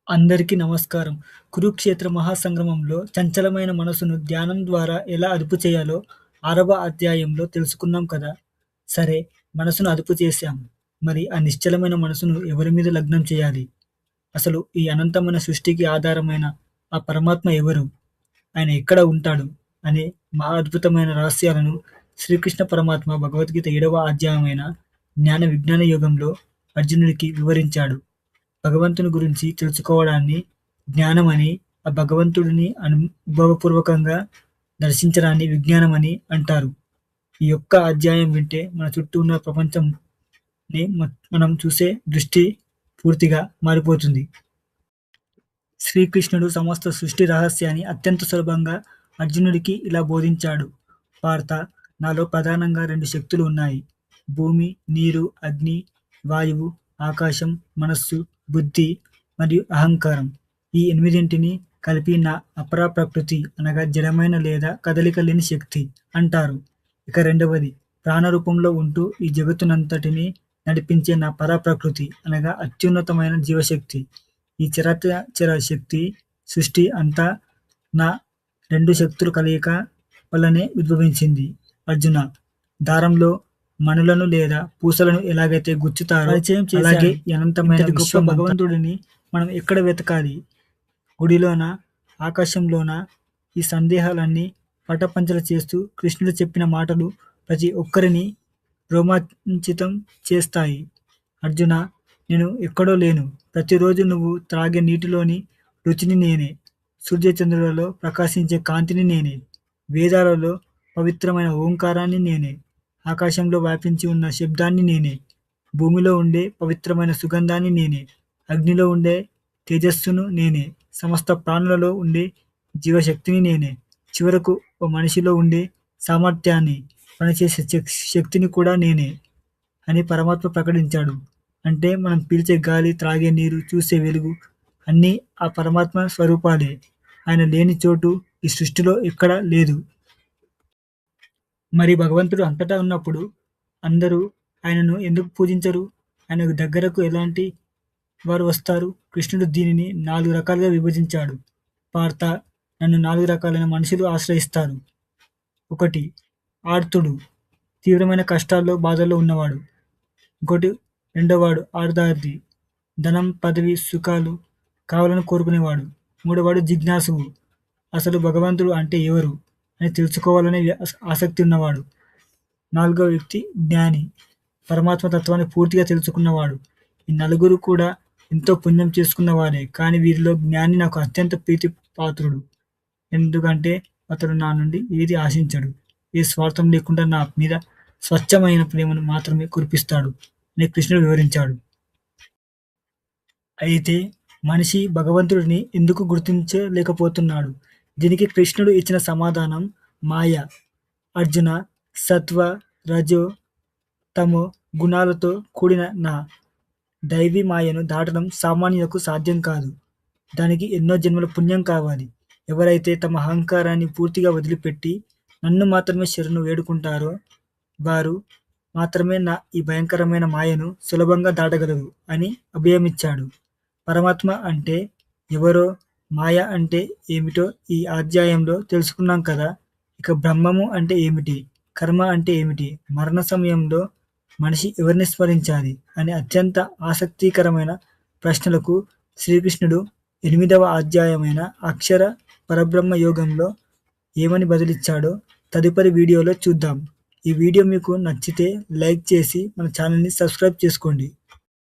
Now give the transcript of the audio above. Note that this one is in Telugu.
అందరికీ నమస్కారం. కురుక్షేత్ర మహాసంగ్రామంలో చంచలమైన మనసును ధ్యానం ద్వారా ఎలా అదుపు చేయాలో 6వ అధ్యాయంలో తెలుసుకున్నాం కదా! సరే, మనసును అదుపు చేశాం. మరి ఆ నిశ్చలమైన మనసును ఎవరి మీద లగ్నం చేయాలి? అసలు ఈ అనంతమైన సృష్టికి ఆధారమైన ఆ పరమాత్మ ఎవరు? ఆయన ఎక్కడ ఉంటాడు? అనే మహా అద్భుతమైన రహస్యాలను శ్రీకృష్ణ పరమాత్మ భగవద్గీత 7వ అధ్యాయమైన జ్ఞాన విజ్ఞాన యోగంలో అర్జునుడికి వివరించాడు. భగవంతుని గురించి తెలుసుకోవడాన్ని జ్ఞానమని, ఆ భగవంతుడిని అనుభవపూర్వకంగా దర్శించడాన్ని విజ్ఞానమని అంటారు. ఈ యొక్క అధ్యాయం వింటే మన చుట్టూ ఉన్న ప్రపంచంని మనం చూసే దృష్టి పూర్తిగా మారిపోతుంది. శ్రీకృష్ణుడు సమస్త సృష్టి రహస్యాన్ని అత్యంత సులభంగా అర్జునుడికి ఇలా బోధించాడు. పార్థ, నాలో ప్రధానంగా 2 శక్తులు ఉన్నాయి. భూమి, నీరు, అగ్ని, వాయువు, ఆకాశం, మనస్సు, బుద్ధి మరియు అహంకారం. ఈ 8ంటిని కలిపి నా అపరా ప్రకృతి అనగా జడమైన లేదా కదలిక లేని శక్తి అంటారు. ఇక రెండవది, ప్రాణరూపంలో ఉంటూ ఈ జగత్తునంతటిని నడిపించే నా పరప్రకృతి అనగా అత్యున్నతమైన జీవశక్తి. ఈ చరాచర శక్తి సృష్టి అంతా నా 2 శక్తుల కలయిక వల్లనే ఉద్భవించింది. అర్జున, దారంలో మణులను లేదా పూసలను ఎలాగైతే గుచ్చుతారో అలాగే ఈ అనంతమైన గొప్ప భగవంతుడిని మనం ఎక్కడ వెతకాలి? గుడిలోనా? ఆకాశంలోనా? ఈ సందేహాలన్నీ పటపంచలు చేస్తూ కృష్ణుడు చెప్పిన మాటలు ప్రతి ఒక్కరిని రోమాంచితం చేస్తాయి. అర్జున, నేను ఎక్కడో లేను. ప్రతిరోజు నువ్వు త్రాగే నీటిలోని రుచిని నేనే. సూర్యచంద్రులలో ప్రకాశించే కాంతిని నేనే. వేదాలలో పవిత్రమైన ఓంకారాన్ని నేనే. ఆకాశంలో వ్యాపించి ఉన్న శబ్దాన్ని నేనే. భూమిలో ఉండే పవిత్రమైన సుగంధాన్ని నేనే. అగ్నిలో ఉండే తేజస్సును నేనే. సమస్త ప్రాణులలో ఉండే జీవశక్తిని నేనే. చివరకు ఓ మనిషిలో ఉండే సామర్థ్యాన్ని, పనిచేసే శక్తిని కూడా నేనే అని పరమాత్మ ప్రకటించాడు. అంటే మనం పీల్చే గాలి, త్రాగే నీరు, చూసే వెలుగు అన్నీ ఆ పరమాత్మ స్వరూపాలే. ఆయన లేని చోటు ఈ సృష్టిలో ఎక్కడా లేదు. మరి భగవంతుడు అంతటా ఉన్నప్పుడు అందరూ ఆయనను ఎందుకు పూజించరు? ఆయన దగ్గరకు ఎలాంటి వారు వస్తారు? కృష్ణుడు దీనిని 4 రకాలుగా విభజించాడు. పార్థ, నన్ను 4 రకాలైన మనుషులు ఆశ్రయిస్తారు. 1. ఆర్తుడు, తీవ్రమైన కష్టాల్లో, బాధల్లో ఉన్నవాడు. ఇంకోటి, రెండోవాడు అర్ధార్థి, ధనం, పదవి, సుఖాలు కావాలని కోరుకునేవాడు. మూడోవాడు జిజ్ఞాసువు, అసలు భగవంతుడు అంటే ఎవరు అని తెలుసుకోవాలనే ఆసక్తి ఉన్నవాడు. 4వ వ్యక్తి జ్ఞాని, పరమాత్మ తత్వాన్ని పూర్తిగా తెలుసుకున్నవాడు. ఈ నలుగురు కూడా ఎంతో పుణ్యం చేసుకున్నవారే. కానీ వీరిలో జ్ఞాని నాకు అత్యంత ప్రీతిపాత్రుడు. ఎందుకంటే అతడు నా నుండి ఏది ఆశించడు. ఏ స్వార్థం లేకుండా నా మీద స్వచ్ఛమైన ప్రేమను మాత్రమే కురిపిస్తాడు అని కృష్ణుడు వివరించాడు. అయితే మనిషి భగవంతుడిని ఎందుకు గుర్తించలేకపోతున్నాడు? దీనికి కృష్ణుడు ఇచ్చిన సమాధానం మాయ. అర్జున, సత్వ, రజో, తమో గుణాలతో కూడిన నా దైవీ మాయను దాటడం సామాన్యులకు సాధ్యం కాదు. దానికి ఎన్నో జన్మల పుణ్యం కావాలి. ఎవరైతే తమ అహంకారాన్ని పూర్తిగా వదిలిపెట్టి నన్ను మాత్రమే శరణు వేడుకుంటారో వారు మాత్రమే నా ఈ భయంకరమైన మాయను సులభంగా దాటగలరు అని అభయమిచ్చాడు. పరమాత్మ అంటే ఎవరో, మాయ అంటే ఏమిటో ఈ అధ్యాయంలో తెలుసుకున్నాం కదా! ఇక బ్రహ్మము అంటే ఏమిటి? కర్మ అంటే ఏమిటి? మరణ సమయంలో మనిషి ఎవరిని స్మరించాలి అనే అత్యంత ఆసక్తికరమైన ప్రశ్నలకు శ్రీకృష్ణుడు 8వ అధ్యాయమైన అక్షర పరబ్రహ్మ యోగంలో ఏమని బదులిచ్చాడో తదుపరి వీడియోలో చూద్దాం. ఈ వీడియో మీకు నచ్చితే లైక్ చేసి మన ఛానల్ని సబ్స్క్రైబ్ చేసుకోండి.